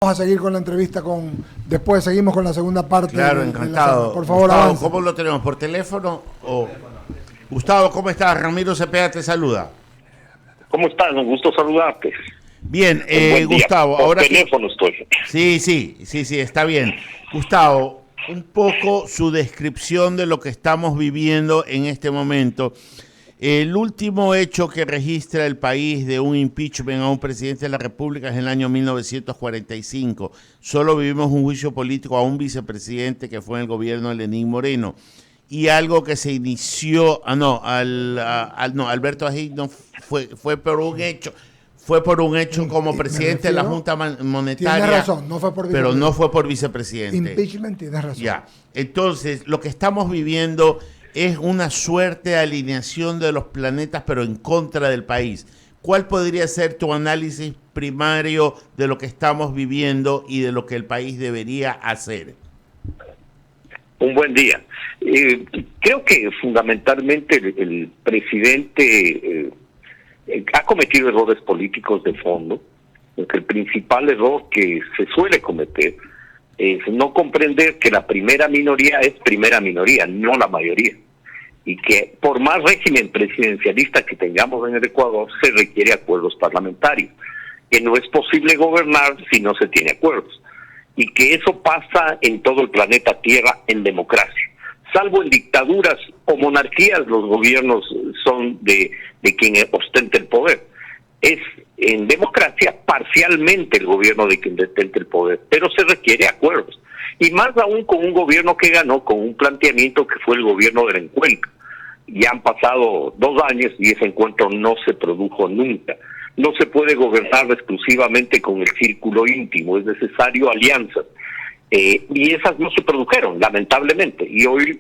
Vamos a seguir con la entrevista después seguimos con la segunda parte. Claro, encantado. Por favor, Gustavo, avance. ¿cómo lo tenemos? ¿Por teléfono? Gustavo, ¿cómo estás? Ramiro Cepeda te saluda. ¿Cómo estás? Un gusto saludarte. Bien, Gustavo, por ahora teléfono estoy. Sí, está bien. Gustavo, un poco su descripción de lo que estamos viviendo en este momento. El último hecho que registra el país de un impeachment a un presidente de la República es en el año 1945. Solo vivimos un juicio político a un vicepresidente que fue en el gobierno de Lenín Moreno. Y algo que se inició, Alberto Aguirre fue por un hecho. Fue por un hecho como presidente de la Junta Monetaria. Tienes razón, no fue por pero no fue por vicepresidente. Impeachment, tienes razón. Ya. Entonces, lo que estamos viviendo es una suerte de alineación de los planetas, pero en contra del país. ¿Cuál podría ser tu análisis primario de lo que estamos viviendo y de lo que el país debería hacer? Un buen día. Creo que fundamentalmente el presidente ha cometido errores políticos de fondo, porque el principal error que se suele cometer es no comprender que la primera minoría es primera minoría, no la mayoría, y que por más régimen presidencialista que tengamos en el Ecuador, se requiere acuerdos parlamentarios, que no es posible gobernar si no se tiene acuerdos, y que eso pasa en todo el planeta Tierra en democracia. Salvo en dictaduras o monarquías, los gobiernos son de quien ostenta el poder. Es en democracia parcialmente el gobierno de quien detenta el poder, pero se requiere acuerdos. Y más aún con un gobierno que ganó con un planteamiento que fue el gobierno del encuentro. Ya han pasado 2 años y ese encuentro no se produjo nunca. No se puede gobernar exclusivamente con el círculo íntimo, es necesario alianzas. Y esas no se produjeron, lamentablemente. Y hoy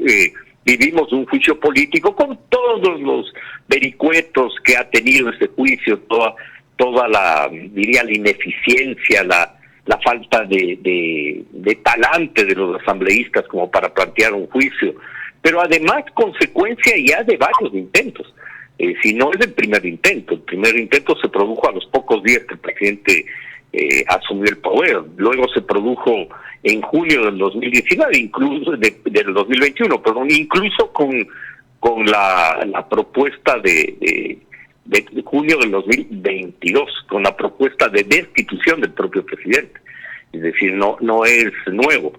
vivimos un juicio político con todos los vericuetos que ha tenido este juicio, toda la ineficiencia, la falta de talante de los asambleístas como para plantear un juicio, pero además consecuencia ya de varios intentos. Si no es el primer intento se produjo a los pocos días que el presidente asumió el poder, luego se produjo en julio del 2019, incluso del 2021, perdón, incluso con la propuesta de junio del 2022, con la propuesta de destitución del propio presidente. Es decir, no es nuevo.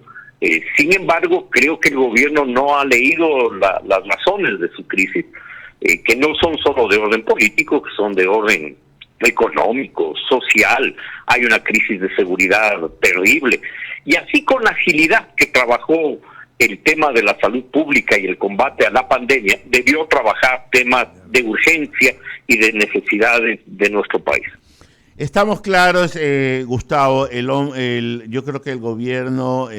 Sin embargo, creo que el gobierno no ha leído las razones de su crisis, que no son solo de orden político, que son de orden económico, social. Hay una crisis de seguridad terrible. Y así con la agilidad que trabajó el tema de la salud pública y el combate a la pandemia, debió trabajar temas de urgencia y de necesidades de nuestro país. Estamos claros, Gustavo, yo creo que el gobierno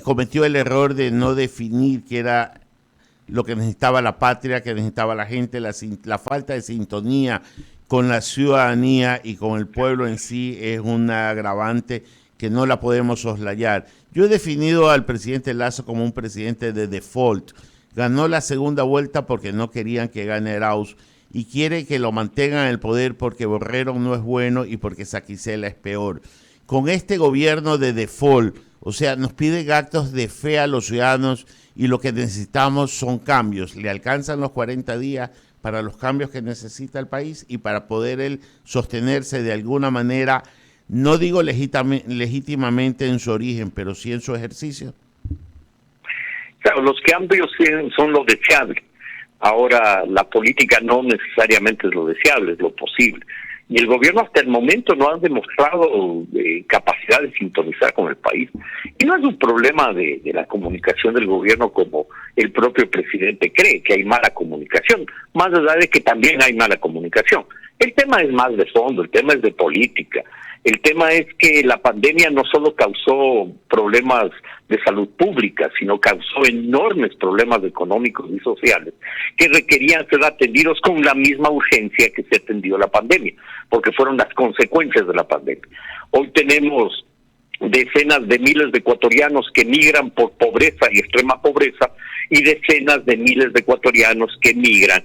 cometió el error de no definir qué era lo que necesitaba la patria, que necesitaba la gente, la falta de sintonía con la ciudadanía y con el pueblo en sí es un agravante que no la podemos soslayar. Yo he definido al presidente Lasso como un presidente de default. Ganó la segunda vuelta porque no querían que gane Arauz y quiere que lo mantengan en el poder porque Borrero no es bueno y porque Saquicela es peor. Con este gobierno de default, o sea, nos piden actos de fe a los ciudadanos y lo que necesitamos son cambios. Le alcanzan los 40 días para los cambios que necesita el país y para poder él sostenerse de alguna manera, no digo legítimamente en su origen, pero sí en su ejercicio. Claro, los cambios son lo deseable. Ahora, la política no necesariamente es lo deseable, es lo posible. Y el gobierno hasta el momento no ha demostrado capacidad de sintonizar con el país. Y no es un problema de la comunicación del gobierno como el propio presidente cree, que hay mala comunicación, más allá de que también hay mala comunicación. El tema es más de fondo, el tema es de política. El tema es que la pandemia no solo causó problemas de salud pública, sino causó enormes problemas económicos y sociales que requerían ser atendidos con la misma urgencia que se atendió la pandemia, porque fueron las consecuencias de la pandemia. Hoy tenemos decenas de miles de ecuatorianos que migran por pobreza y extrema pobreza y decenas de miles de ecuatorianos que migran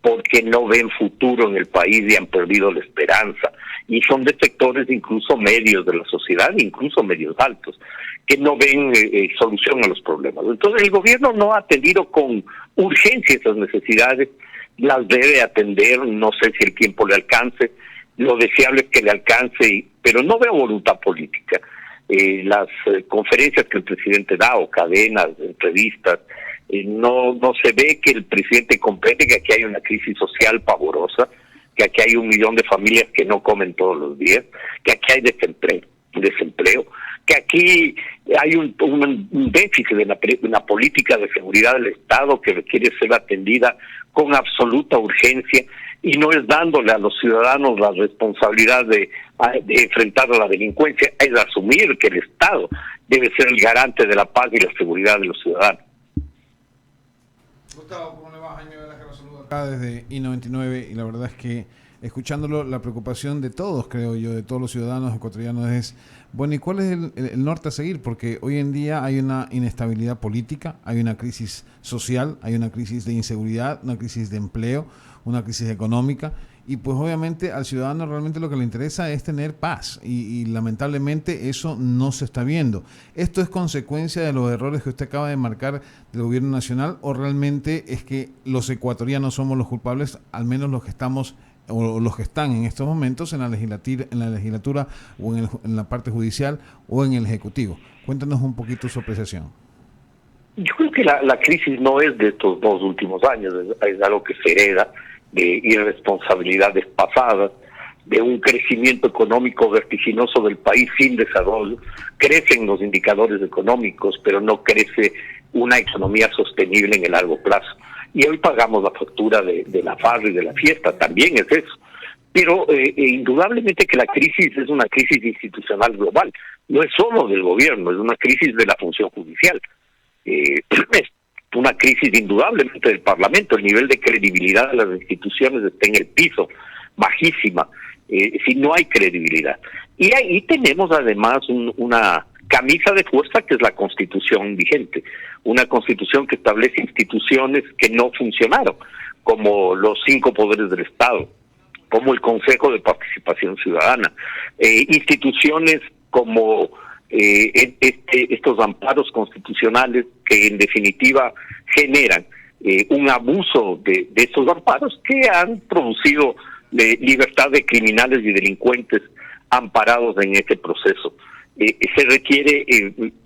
porque no ven futuro en el país y han perdido la esperanza. Y son de sectores incluso medios de la sociedad, incluso medios altos, que no ven solución a los problemas. Entonces el gobierno no ha atendido con urgencia esas necesidades, las debe atender, no sé si el tiempo le alcance, lo deseable es que le alcance, pero no veo voluntad política. Las conferencias que el presidente da, o cadenas, entrevistas, no se ve que el presidente comprende que aquí hay una crisis social pavorosa, que aquí hay 1 millón de familias que no comen todos los días, que aquí hay desempleo, que aquí hay un déficit de la política de seguridad del Estado que requiere ser atendida con absoluta urgencia, y no es dándole a los ciudadanos la responsabilidad de enfrentar a la delincuencia, es asumir que el Estado debe ser el garante de la paz y la seguridad de los ciudadanos. Gustavo, ¿cómo le va? Jaime Velázquez lo saluda acá desde I-99, y la verdad es que escuchándolo, la preocupación de todos, creo yo, de todos los ciudadanos ecuatorianos es, bueno, ¿y cuál es el norte a seguir? Porque hoy en día hay una inestabilidad política, hay una crisis social, hay una crisis de inseguridad, una crisis de empleo, una crisis económica, y pues obviamente al ciudadano realmente lo que le interesa es tener paz, y lamentablemente eso no se está viendo. ¿Esto es consecuencia de los errores que usted acaba de marcar del gobierno nacional, o realmente es que los ecuatorianos somos los culpables, al menos los que estamos o los que están en estos momentos en la legislatura o en la parte judicial o en el Ejecutivo? Cuéntanos un poquito su apreciación. Yo creo que la crisis no es de estos 2 últimos años, es algo que se hereda de irresponsabilidades pasadas, de un crecimiento económico vertiginoso del país sin desarrollo. Crecen los indicadores económicos, pero no crece una economía sostenible en el largo plazo. Y hoy pagamos la factura de la farra y de la fiesta, también es eso. Pero indudablemente que la crisis es una crisis institucional global, no es solo del gobierno, es una crisis de la función judicial. Es una crisis indudablemente del Parlamento, el nivel de credibilidad de las instituciones está en el piso, bajísima, si no hay credibilidad. Y ahí tenemos además una camisa de fuerza que es la Constitución vigente, una Constitución que establece instituciones que no funcionaron, como los 5 poderes del Estado, como el Consejo de Participación Ciudadana, instituciones como estos amparos constitucionales que en definitiva generan un abuso de estos amparos que han producido libertad de criminales y delincuentes amparados en este proceso. Se requiere,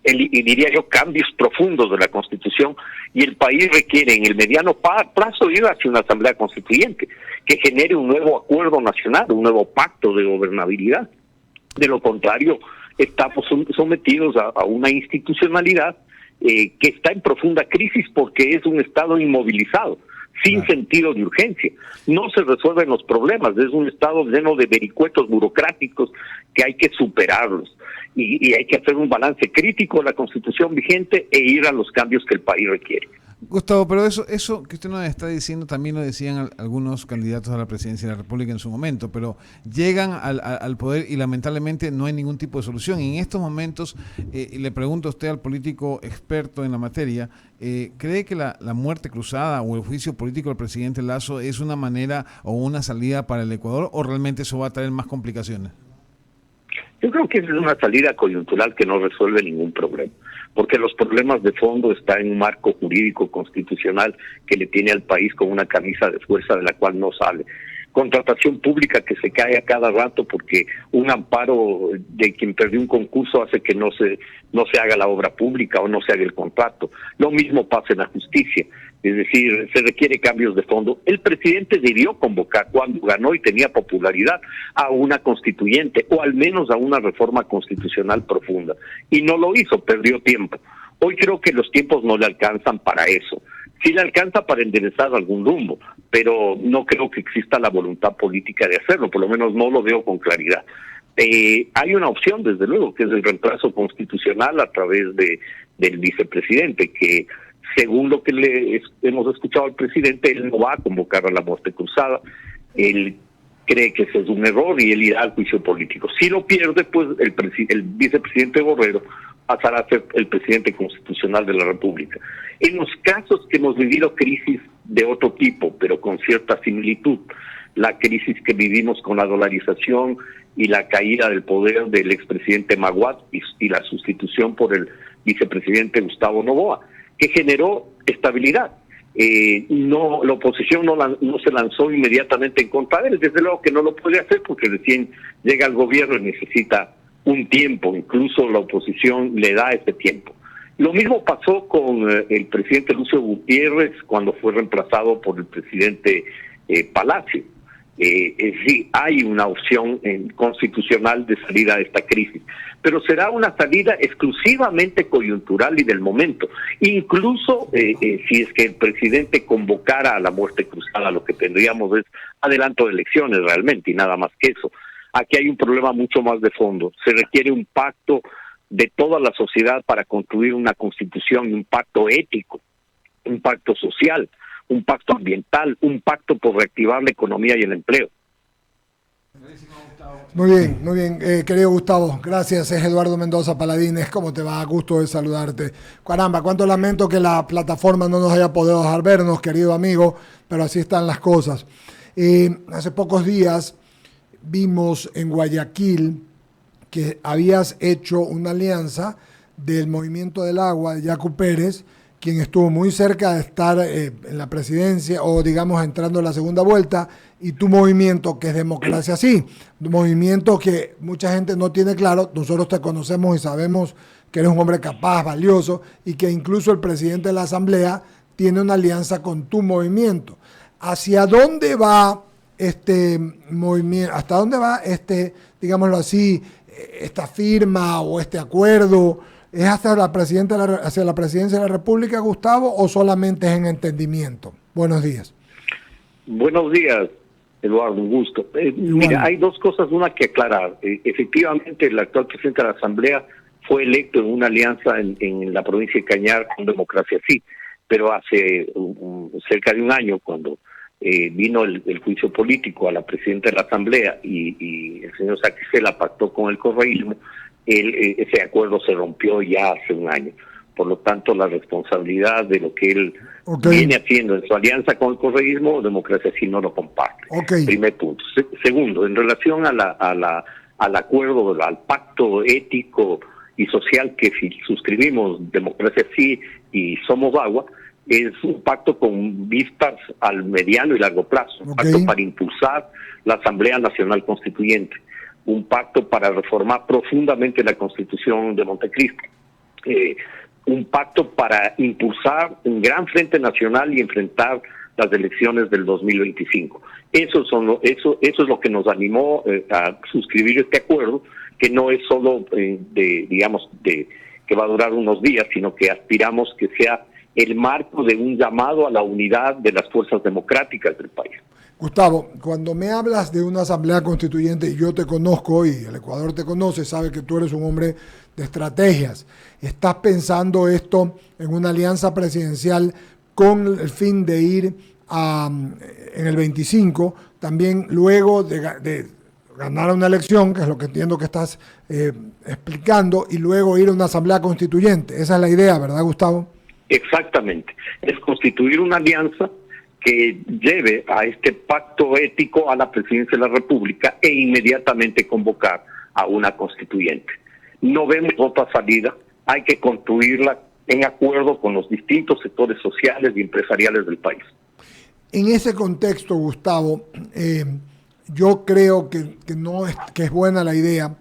diría yo, cambios profundos de la Constitución, y el país requiere en el mediano plazo ir hacia una asamblea constituyente que genere un nuevo acuerdo nacional, un nuevo pacto de gobernabilidad. De lo contrario, estamos sometidos a una institucionalidad que está en profunda crisis porque es un Estado inmovilizado, sin sentido de urgencia. No se resuelven los problemas, es un Estado lleno de vericuetos burocráticos que hay que superarlos. Y hay que hacer un balance crítico de la Constitución vigente e ir a los cambios que el país requiere. Gustavo, pero eso que usted nos está diciendo también lo decían algunos candidatos a la presidencia de la República en su momento, pero llegan al poder y lamentablemente no hay ningún tipo de solución. Y en estos momentos, le pregunto a usted, al político experto en la materia, ¿cree que la muerte cruzada o el juicio político del presidente Lasso es una manera o una salida para el Ecuador, o realmente eso va a traer más complicaciones? Yo creo que es una salida coyuntural que no resuelve ningún problema, porque los problemas de fondo están en un marco jurídico constitucional que le tiene al país con una camisa de fuerza de la cual no sale. Contratación pública que se cae a cada rato porque un amparo de quien perdió un concurso hace que no se haga la obra pública o no se haga el contrato. Lo mismo pasa en la justicia. Es decir, se requiere cambios de fondo. El presidente debió convocar, cuando ganó y tenía popularidad, a una constituyente, o al menos a una reforma constitucional profunda. Y no lo hizo, perdió tiempo. Hoy creo que los tiempos no le alcanzan para eso. Sí le alcanza para enderezar algún rumbo, pero no creo que exista la voluntad política de hacerlo, por lo menos no lo veo con claridad. Hay una opción, desde luego, que es el reemplazo constitucional a través del vicepresidente, que según lo que hemos escuchado al presidente, él no va a convocar a la muerte cruzada. Él cree que ese es un error y él irá al juicio político. Si lo pierde, pues el vicepresidente Borrero pasará a ser el presidente constitucional de la República. En los casos que hemos vivido crisis de otro tipo, pero con cierta similitud, la crisis que vivimos con la dolarización y la caída del poder del expresidente Maguad y la sustitución por el vicepresidente Gustavo Noboa, que generó estabilidad. La oposición no se lanzó inmediatamente en contra de él, desde luego que no lo puede hacer porque recién llega al gobierno y necesita un tiempo, incluso la oposición le da ese tiempo. Lo mismo pasó con el presidente Lucio Gutiérrez cuando fue reemplazado por el presidente Palacio. Es decir, hay una opción constitucional de salida de esta crisis, pero será una salida exclusivamente coyuntural y del momento. Incluso si es que el presidente convocara a la muerte cruzada, lo que tendríamos es adelanto de elecciones realmente y nada más que eso. Aquí hay un problema mucho más de fondo. Se requiere un pacto de toda la sociedad para construir una constitución, un pacto ético, un pacto social, un pacto ambiental, un pacto por reactivar la economía y el empleo. Muy bien, querido Gustavo, gracias. Es Eduardo Mendoza Paladines. ¿Cómo te va? Gusto de saludarte. Caramba, cuánto lamento que la plataforma no nos haya podido dejar vernos, querido amigo, pero así están las cosas. Hace pocos días vimos en Guayaquil que habías hecho una alianza del Movimiento del Agua de Yacu Pérez, quien estuvo muy cerca de estar en la presidencia o digamos entrando en la segunda vuelta, y tu movimiento que es Democracia Sí, un movimiento que mucha gente no tiene claro. Nosotros te conocemos y sabemos que eres un hombre capaz, valioso, y que incluso el presidente de la Asamblea tiene una alianza con tu movimiento. ¿Hacia dónde va este movimiento? ¿Hasta dónde va digámoslo así, esta firma o este acuerdo? ¿Es hacia la presidencia de la República, Gustavo, o solamente es en entendimiento? Buenos días. Buenos días, Eduardo, un gusto. Mira, hay dos cosas, una que aclarar. Efectivamente, el actual presidente de la Asamblea fue electo en una alianza en la provincia de Cañar con Democracia Sí, pero hace cerca de un año, cuando vino el juicio político a la presidenta de la Asamblea y el señor Saquicela pactó con el correísmo, ese acuerdo se rompió ya hace un año. Por lo tanto, la responsabilidad de lo que él viene haciendo en su alianza con el correísmo, Democracia Sí no lo comparte. Primer punto. Segundo, en relación al acuerdo, al pacto ético y social que suscribimos Democracia Sí y Somos Agua, es un pacto con vistas al mediano y largo plazo, un pacto para impulsar la Asamblea Nacional Constituyente, un pacto para reformar profundamente la Constitución de Montecristo, un pacto para impulsar un gran frente nacional y enfrentar las elecciones del 2025. Eso es lo que nos animó a suscribir este acuerdo, que no es solo que va a durar unos días, sino que aspiramos que sea el marco de un llamado a la unidad de las fuerzas democráticas del país. Gustavo, cuando me hablas de una asamblea constituyente, y yo te conozco y el Ecuador te conoce, sabe que tú eres un hombre de estrategias. ¿Estás pensando esto en una alianza presidencial con el fin de ir en el 25, también luego de ganar una elección, que es lo que entiendo que estás explicando, y luego ir a una asamblea constituyente? Esa es la idea, ¿verdad, Gustavo? Exactamente. Es constituir una alianza que lleve a este pacto ético a la presidencia de la República e inmediatamente convocar a una constituyente. No vemos otra salida, hay que construirla en acuerdo con los distintos sectores sociales y empresariales del país. En ese contexto, Gustavo, yo creo que es buena la idea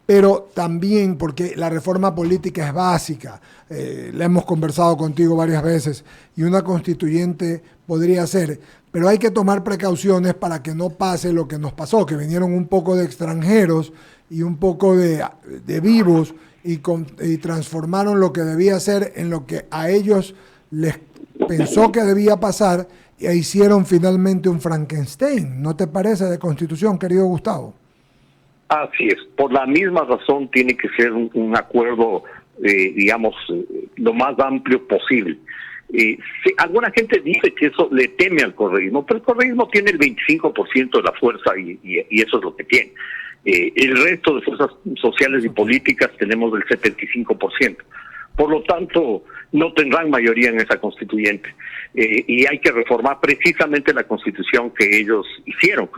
pero también porque la reforma política es básica, la hemos conversado contigo varias veces, y una constituyente podría ser, pero hay que tomar precauciones para que no pase lo que nos pasó, que vinieron un poco de extranjeros y un poco de vivos y transformaron lo que debía ser en lo que a ellos les pensó que debía pasar, e hicieron finalmente un Frankenstein. ¿No te parece de constitución, querido Gustavo? Así es, por la misma razón tiene que ser un acuerdo, lo más amplio posible. Alguna gente dice que eso le teme al correísmo, pero el correísmo tiene el 25% de la fuerza y eso es lo que tiene. El resto de fuerzas sociales y políticas tenemos el 75%. Por lo tanto, no tendrán mayoría en esa constituyente. Y hay que reformar precisamente la constitución que ellos hicieron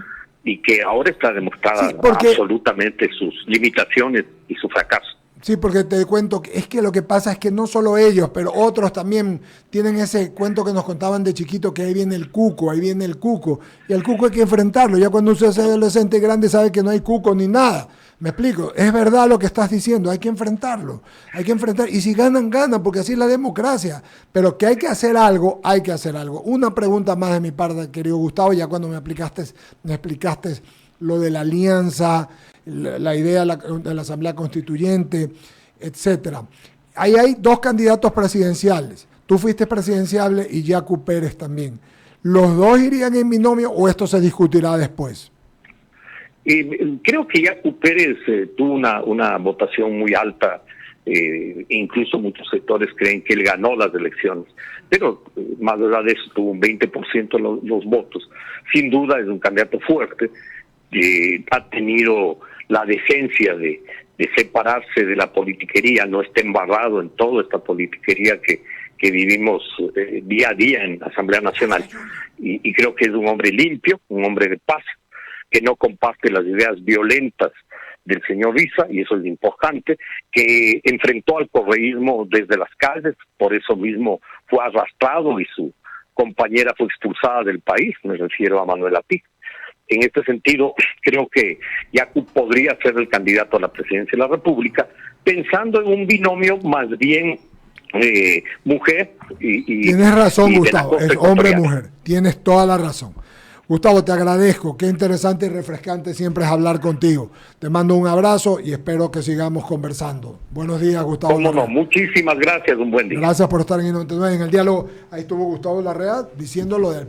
y que ahora está demostrada absolutamente sus limitaciones y su fracaso. Sí, porque te cuento, es que lo que pasa es que no solo ellos, pero otros también tienen ese cuento que nos contaban de chiquito, que ahí viene el cuco, y el cuco hay que enfrentarlo. Ya cuando usted es adolescente y grande sabe que no hay cuco ni nada. Me explico, es verdad lo que estás diciendo, hay que enfrentarlo, y si ganan, ganan, porque así es la democracia, pero que hay que hacer algo, hay que hacer algo. Una pregunta más de mi parte, querido Gustavo, ya cuando me explicaste lo de la alianza, la idea de la Asamblea Constituyente, etcétera. Ahí hay dos candidatos presidenciales. Tú fuiste presidenciable y Yacu Pérez también. ¿Los dos irían en binomio o esto se discutirá después? Creo que Yacu Pérez tuvo una votación muy alta. Incluso muchos sectores creen que él ganó las elecciones, pero más allá de eso tuvo un 20% los votos. Sin duda es un candidato fuerte. Ha tenido la decencia de separarse de la politiquería, no está embarrado en toda esta politiquería que vivimos día a día en la Asamblea Nacional. Y creo que es un hombre limpio, un hombre de paz, que no comparte las ideas violentas del señor Riza, y eso es importante, que enfrentó al correísmo desde las calles, por eso mismo fue arrastrado y su compañera fue expulsada del país, me refiero a Manuela Pi. En este sentido, creo que Yacu podría ser el candidato a la presidencia de la República, pensando en un binomio más bien mujer y tienes razón, Gustavo, es hombre-mujer, tienes toda la razón. Gustavo, te agradezco, qué interesante y refrescante siempre es hablar contigo. Te mando un abrazo y espero que sigamos conversando. Buenos días, Gustavo. Cómo no, muchísimas gracias, un buen día. Gracias por estar en I99, en el diálogo. Ahí estuvo Gustavo Larrea diciendo lo del